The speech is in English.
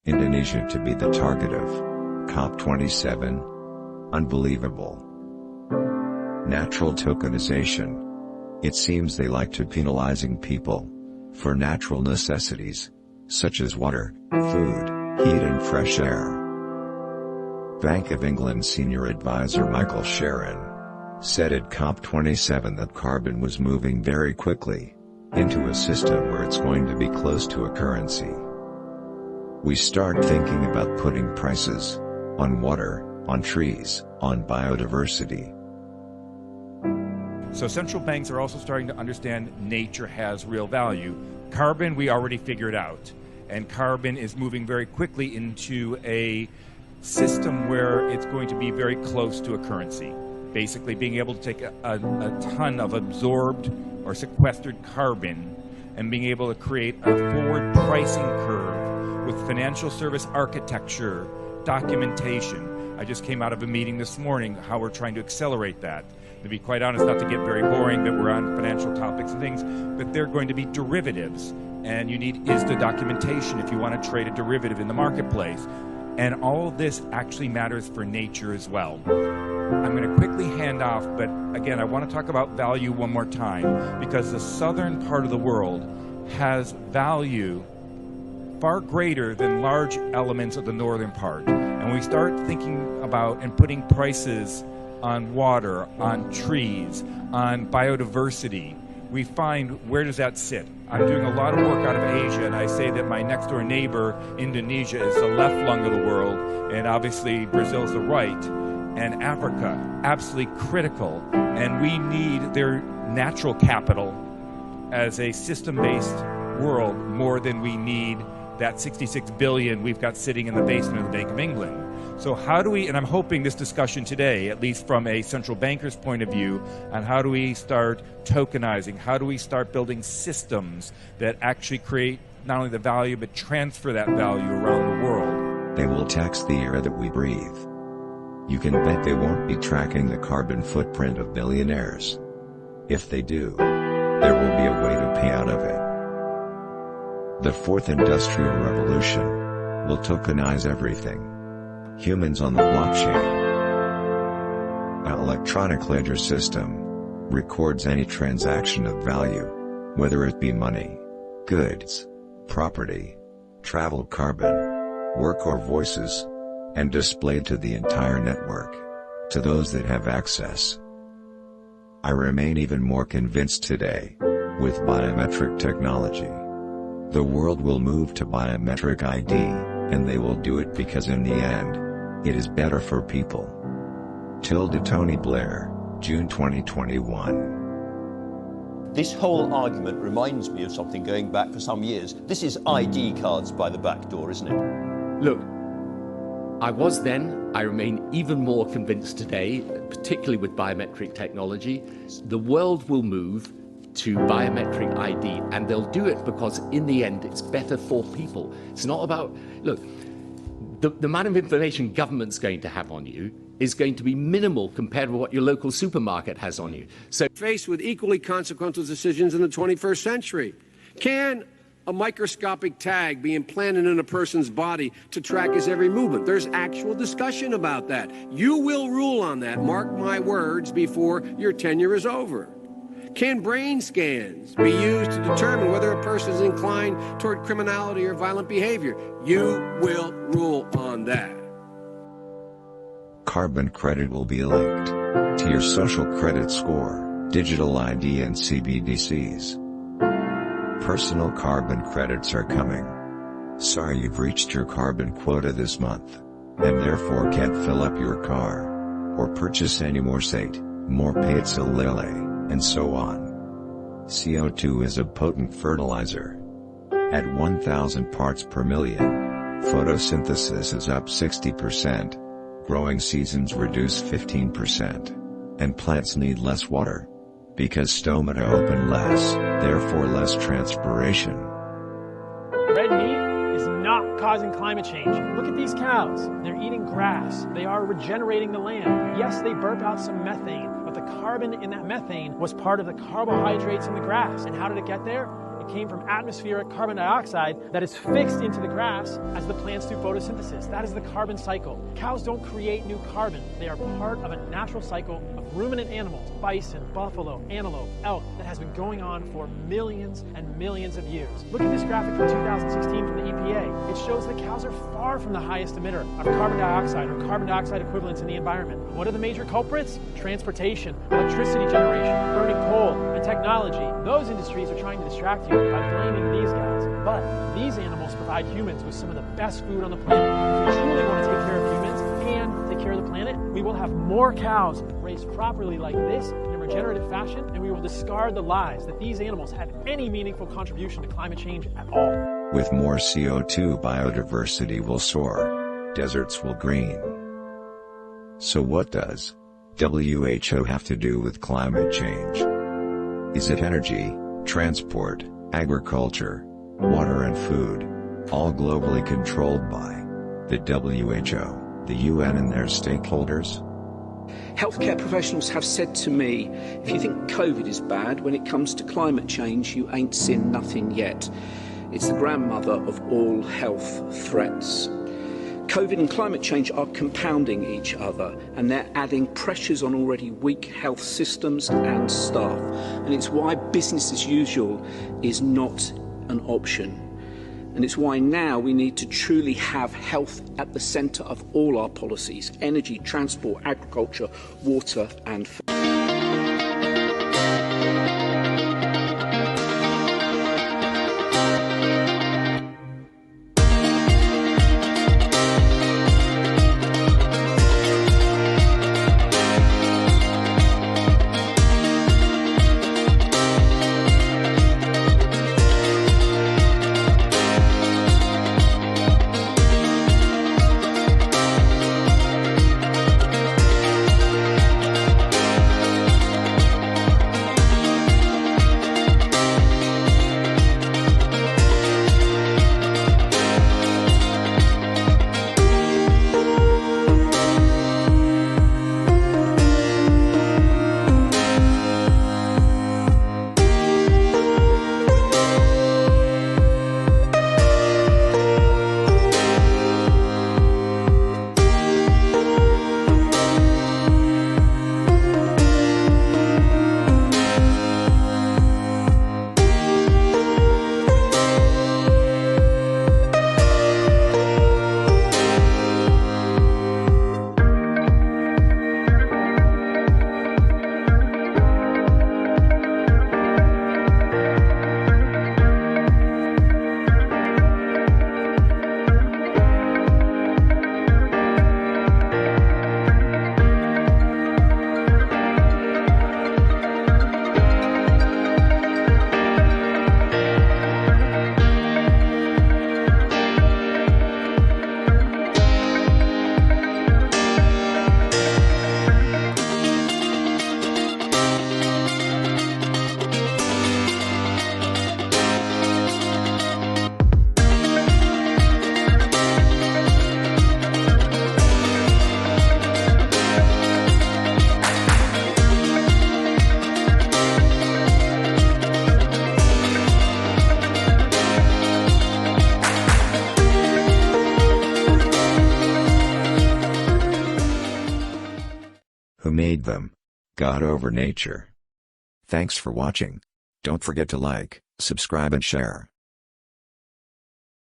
Indonesia to be the target of COP27. Unbelievable. Natural tokenization. It seems they like to penalizing people for natural necessities, such as water, food, heat and fresh air. Bank of England senior advisor Michael Sheren said at COP27 that carbon was moving very quickly into a system where it's going to be close to a currency. We start thinking about putting prices on water, on trees, on biodiversity. So central banks are also starting to understand nature has real value. Carbon we already figured out, and carbon is moving very quickly into a system where it's going to be very close to a currency. Basically being able to take a ton of absorbed or sequestered carbon and being able to create a forward pricing curve with financial service architecture, documentation. I just came out of a meeting this morning how we're trying to accelerate that. To be quite honest, not to get very boring, but we're on financial topics and things, but they're going to be derivatives. And you need ISDA documentation if you want to trade a derivative in the marketplace. And all of this actually matters for nature as well. I'm going to quickly hand off, but again, I want to talk about value one more time, because the southern part of the world has value far greater than large elements of the northern part. And when we start thinking about and putting prices on water, on trees, on biodiversity, we find where does that sit? I'm doing a lot of work out of Asia, and I say that my next door neighbor, Indonesia, is the left lung of the world, and obviously Brazil is the right, and Africa, absolutely critical. And we need their natural capital as a system-based world more than we need that 66 billion we've got sitting in the basement of the Bank of England. So how do we, and I'm hoping this discussion today, at least from a central banker's point of view, on how do we start tokenizing, how do we start building systems that actually create not only the value, but transfer that value around the world. They will tax the air that we breathe. You can bet they won't be tracking the carbon footprint of billionaires. If they do, there will be a way to pay out of it. The fourth industrial revolution will tokenize everything. Humans on the blockchain. An electronic ledger system records any transaction of value, whether it be money, goods, property, travel, carbon, work or voices, and displayed to the entire network, to those that have access. I remain even more convinced today, with biometric technology. The world will move to biometric ID, and they will do it because in the end, it is better for people. Tilda Tony Blair, June 2021. This whole argument reminds me of something going back for some years. This is ID cards by the back door, isn't it? Look, I was then, I remain even more convinced today, particularly with biometric technology, the world will move to biometric ID, and they'll do it because in the end it's better for people. It's not about, look, the amount of information government's going to have on you is going to be minimal compared with what your local supermarket has on you. So faced with equally consequential decisions in the 21st century. Can a microscopic tag be implanted in a person's body to track his every movement? There's actual discussion about that. You will rule on that, mark my words, before your tenure is over. Can brain scans be used to determine whether a person is inclined toward criminality or violent behavior? You will rule on that. Carbon credit will be linked to your social credit score, digital ID and CBDCs. Personal carbon credits are coming. Sorry you've reached your carbon quota this month, and therefore can't fill up your car, or purchase any more sate, more pizza lele, and so on. CO2 is a potent fertilizer. At 1,000 parts per million, photosynthesis is up 60%, growing seasons reduce 15%, and plants need less water, because stomata open less, therefore less transpiration. Red meat is not causing climate change. Look at these cows. They're eating grass. They are regenerating the land. Yes, they burp out some methane, but the carbon in that methane was part of the carbohydrates in the grass. And how did it get there? It came from atmospheric carbon dioxide that is fixed into the grass as the plants do photosynthesis. That is the carbon cycle. Cows don't create new carbon. They are part of a natural cycle of ruminant animals, bison, buffalo, antelope, elk, that has been going on for millions and millions of years. Look at this graphic from 2016 from the EPA. It shows that cows are far from the highest emitter of carbon dioxide or carbon dioxide equivalents in the environment. What are the major culprits? Transportation, electricity generation, burning coal, and technology. Those industries are trying to distract you by blaming these guys. But these animals provide humans with some of the best food on the planet. If we truly want to take care of humans and take care of the planet, we will have more cows raised properly like this in a regenerative fashion, and we will discard the lies that these animals have any meaningful contribution to climate change at all. With more CO2, biodiversity will soar. Deserts will green. So what does WHO have to do with climate change? Is it energy, transport, agriculture, water and food, all globally controlled by the WHO, the UN and their stakeholders? Healthcare professionals have said to me, if you think COVID is bad, when it comes to climate change, you ain't seen nothing yet. It's the grandmother of all health threats. COVID and climate change are compounding each other, and they're adding pressures on already weak health systems and staff. And it's why business as usual is not an option. And it's why now we need to truly have health at the centre of all our policies: energy, transport, agriculture, water and food. Who made them? God over nature. Thanks for watching. Don't forget to like, subscribe and share.